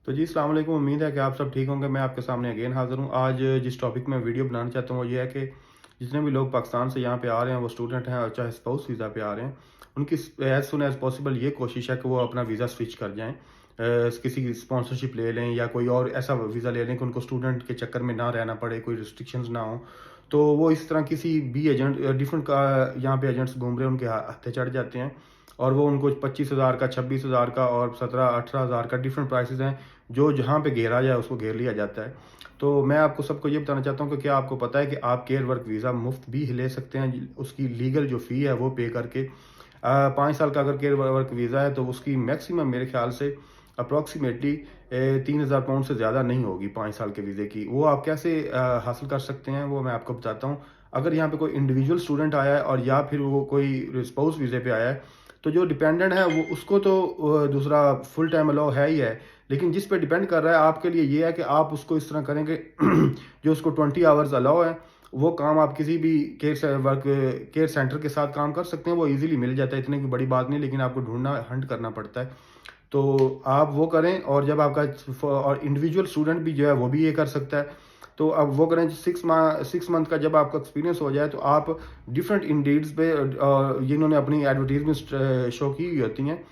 तो जी अस्सलाम वालेकुम। उम्मीद है कि आप सब ठीक होंगे। मैं आपके सामने अगेन हाज़िर हूँ। आज जिस टॉपिक में वीडियो बनाना चाहता हूँ वो ये है कि जितने भी लोग पाकिस्तान से यहाँ पे आ रहे हैं वो स्टूडेंट हैं और चाहे स्पाउस वीज़ा पे आ रहे हैं, उनकी एज़ सुन एज़ पॉसिबल ये कोशिश है कि वो अपना वीज़ा स्विच कर जाएँ। किसी की स्पॉन्सरशिप ले लें या कोई और ऐसा वीज़ा ले लें कि उनको स्टूडेंट के चक्कर में ना रहना पड़े, कोई रिस्ट्रिक्शंस ना हो। तो वो इस तरह किसी भी एजेंट डिफरेंट का यहाँ पे एजेंट्स घूम रहे हैं, उनके हत्थे चढ़ जाते हैं और वो उनको 25,000 का, 26,000 का और 17-18,000 का डिफरेंट प्राइसेस हैं, जो जहाँ पे घेरा जाए उसको घेर लिया जाता है। तो मैं आपको सबको ये बताना चाहता हूँ कि क्या आपको पता है कि आप केयर वर्क वीज़ा मुफ्त भी ले सकते हैं, उसकी लीगल जो फ़ी है वो पे करके। 5 साल का अगर केयर वर्क वीज़ा है तो उसकी मैक्सिमम मेरे ख्याल से अप्रॉक्सीमेटली 3,000 पाउंड से ज़्यादा नहीं होगी 5 साल के वीज़े की। वो आप कैसे हासिल कर सकते हैं वो मैं आपको बताता हूँ। अगर यहाँ पे कोई इंडिविजुअल स्टूडेंट आया है और या फिर वो कोई स्पाउस वीज़े पे आया है, तो जो डिपेंडेंट है वो उसको तो दूसरा फुल टाइम अलाउ है ही है। लेकिन जिस पे डिपेंड कर रहा है आपके लिए ये है कि आप उसको इस तरह करें कि जो उसको 20 आवर्स अलाउ है, वो काम आप किसी भी केयर सेंटर के साथ काम कर सकते हैं। वो ईज़िली मिल जाता है, इतनी कोई बड़ी बात नहीं, लेकिन आपको ढूँढना हंट करना पड़ता है। तो आप वो करें और जब आपका और इंडिविजुअल स्टूडेंट भी जो है वो भी ये कर सकता है। तो अब वो करें 6 मंथ का जब आपका एक्सपीरियंस हो जाए तो आप डिफरेंट इंडीड्स पे जिन्होंने अपनी एडवर्टीजमेंट शो की हुई होती हैं,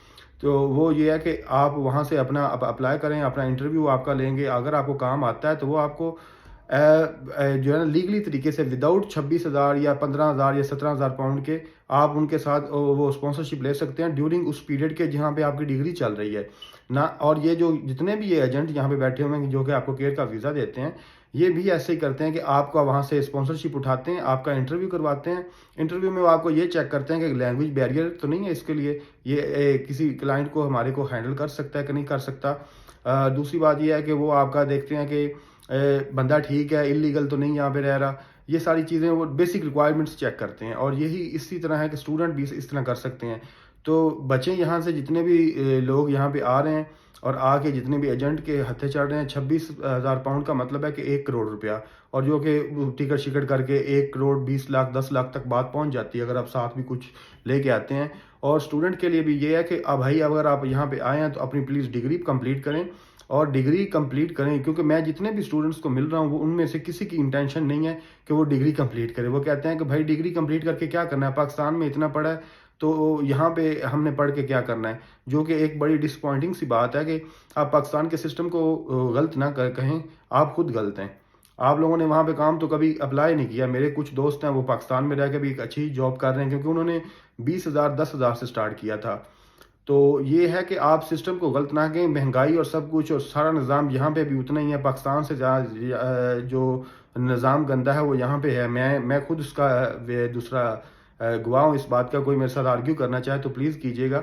तो वो ये है कि आप वहाँ से अपना अप्लाई करें, अपना इंटरव्यू आपका लेंगे। अगर आपको काम आता है तो वो आपको जो है ना लीगली तरीके से विदाउट 26,000 या 15,000 या 17,000 पाउंड के आप उनके साथ वो स्पॉन्सरशिप ले सकते हैं ड्यूरिंग उस पीरियड के जहाँ पे आपकी डिग्री चल रही है ना। और ये जो जितने भी ये एजेंट यहाँ पे बैठे हुए हैं जो कि आपको केयर का वीज़ा देते हैं, ये भी ऐसे ही करते हैं कि आपका वहाँ से स्पॉन्सरशिप उठाते हैं, आपका इंटरव्यू करवाते हैं। इंटरव्यू में वो आपको ये चेक करते हैं कि लैंग्वेज बैरियर तो नहीं है इसके लिए, ये किसी क्लाइंट को हमारे को हैंडल कर सकता है कि नहीं कर सकता। दूसरी बात ये है कि वो आपका देखते हैं कि बंदा ठीक है, इलीगल तो नहीं यहाँ पे रह रहा। ये सारी चीज़ें वो बेसिक रिक्वायरमेंट्स चेक करते हैं और यही इसी तरह है कि स्टूडेंट भी इस तरह कर सकते हैं। तो बच्चे यहाँ से जितने भी लोग यहाँ पे आ रहे हैं और आके जितने भी एजेंट के हत्थे चढ़ रहे हैं, 26,000 पाउंड का मतलब है कि 1 करोड़ रुपया, और जो कि टिकट शिकट करके 1 करोड़ 20 लाख 10 लाख तक बात पहुँच जाती है अगर आप साथ भी कुछ लेके आते हैं। और स्टूडेंट के लिए भी ये है कि अब भाई अगर आप यहाँ पे आए हैं तो अपनी प्लीज़ डिग्री कंप्लीट करें और डिग्री कंप्लीट करें, क्योंकि मैं जितने भी स्टूडेंट्स को मिल रहा हूँ वो उनमें से किसी की इंटेंशन नहीं है कि वो डिग्री कंप्लीट करे। वो कहते हैं कि भाई डिग्री कंप्लीट करके क्या करना है, पाकिस्तान में इतना पढ़ा है तो यहाँ पे हमने पढ़ के क्या करना है, जो कि एक बड़ी डिसअपॉइंटिंग सी बात है कि आप पाकिस्तान के सिस्टम को गलत ना कहें, आप खुद गलत हैं। आप लोगों ने वहाँ पे काम तो कभी अप्लाई नहीं किया। मेरे कुछ दोस्त हैं वो पाकिस्तान में रह के भी एक अच्छी जॉब कर रहे हैं क्योंकि उन्होंने 20,000 10,000 से स्टार्ट किया था। तो ये है कि आप सिस्टम को गलत ना कहें। महंगाई और सब कुछ और सारा निज़ाम यहाँ पे भी उतना ही है, पाकिस्तान से जो निज़ाम गंदा है वो यहाँ पे है। मैं खुद उसका दूसरा गवाह हूँ इस बात का। कोई मेरे साथ आर्ग्यू करना चाहे तो प्लीज़ कीजिएगा,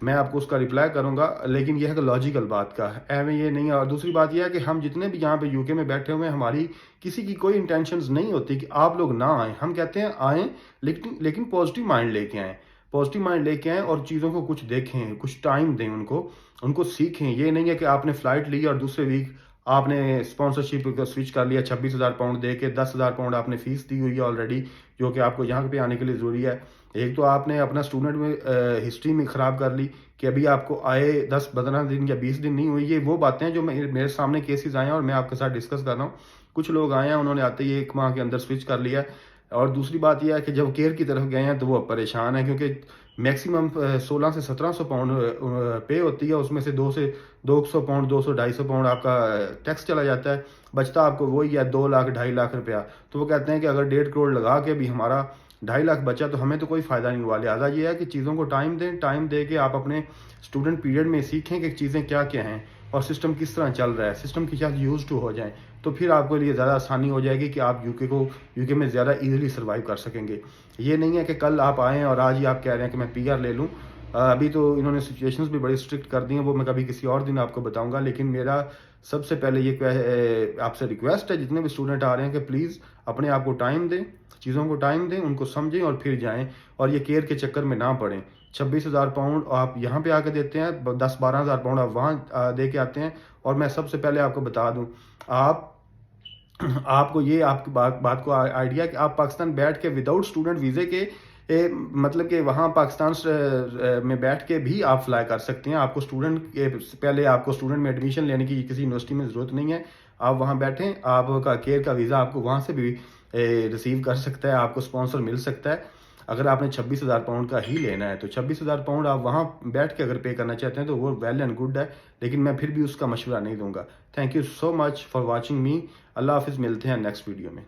मैं आपको उसका रिप्लाई करूँगा, लेकिन यह है कि लॉजिकल बात का है, एवं ये नहीं है। और दूसरी बात यह है कि हम जितने भी यहाँ पे यूके में बैठे हुए हैं, हमारी किसी की कोई इंटेंशंस नहीं होती कि आप लोग ना आएँ। हम कहते हैं आएँ, लेकिन पॉजिटिव माइंड लेके आएँ। पॉजिटिव माइंड लेके आएँ और चीज़ों को कुछ देखें, कुछ टाइम दें उनको सीखें। ये नहीं है कि आपने फ़्लाइट ली और दूसरे वीक आपने स्पॉन्सरशिप का स्विच कर लिया, 26,000 पाउंड दे के 10,000 पाउंड आपने फ़ीस दी हुई है ऑलरेडी, जो कि आपको यहाँ पे आने के लिए ज़रूरी है। एक तो आपने अपना स्टूडेंट में हिस्ट्री में ख़राब कर ली कि अभी आपको आए 10-15 दिन या 20 दिन नहीं हुई। ये वो बातें हैं जो मेरे सामने केसेस आए हैं और मैं आपके साथ डिस्कस कर रहा हूँ। कुछ लोग आए हैं, उन्होंने आते ही 1 माह के अंदर स्विच कर लिया है। और दूसरी बात यह है कि जब केयर की तरफ गए हैं तो वो परेशान हैं क्योंकि मैक्सिमम 16 से 1700 पाउंड पे होती है, उसमें से 200 पाउंड 200-250 पाउंड आपका टैक्स चला जाता है, बचता आपको वही है 2 लाख 2.5 लाख रुपया। तो वो कहते हैं कि अगर 1.5 करोड़ लगा के भी हमारा 2.5 लाख बचा तो हमें तो कोई फ़ायदा नहीं हुआ। लिहाजा ये है कि चीज़ों को टाइम दें, टाइम दे के आप अपने स्टूडेंट पीरियड में सीखें कि चीज़ें क्या क्या हैं और सिस्टम किस तरह चल रहा है, सिस्टम के साथ यूज़ टू हो जाएँ। तो फिर आपके लिए ज़्यादा आसानी हो जाएगी कि आप यूके में ज़्यादा ईज़िली सर्वाइव कर सकेंगे। ये नहीं है कि कल आप आएँ और आज ही आप कह रहे हैं कि मैं पीआर ले लूँ। अभी तो इन्होंने सिचुएशंस भी बड़ी स्ट्रिक्ट कर दी हैं, वो मैं कभी किसी और दिन आपको बताऊँगा। लेकिन मेरा सबसे पहले ये आपसे रिक्वेस्ट है जितने भी स्टूडेंट आ रहे हैं कि प्लीज़ अपने आप को टाइम दें, चीज़ों को टाइम दें, उनको समझें और फिर जाएँ और ये केयर के चक्कर में ना पड़ें। 26,000 पाउंड आप यहाँ पे आके देते हैं, 10-12,000 पाउंड आप वहाँ दे के आते हैं। और मैं सबसे पहले आपको बता दूँ, आप आपको ये आपकी बात को आइडिया कि आप पाकिस्तान बैठ के विदाउट स्टूडेंट वीज़े के مطلب کہ وہاں پاکستان میں بیٹھ کے بھی آپ فلائی کر سکتے ہیں. آپ کو اسٹوڈنٹ کے پہلے آپ کو اسٹوڈنٹ میں ایڈمیشن لینے کی کسی یونیورسٹی میں ضرورت نہیں ہے. آپ وہاں بیٹھیں, آپ کا کیئر کا ویزا آپ کو وہاں سے بھی ریسیو کر سکتا ہے, آپ کو اسپانسر مل سکتا ہے. اگر آپ نے 26,000 پاؤنڈ کا ہی لینا ہے تو 26,000 پاؤنڈ آپ وہاں بیٹھ کے اگر پے کرنا چاہتے ہیں تو وہ ویل اینڈ گڈ ہے, لیکن میں پھر بھی اس کا مشورہ نہیں دوں گا. Thank you so much for watching me. اللہ حافظ, ملتے ہیں نیکسٹ ویڈیو میں.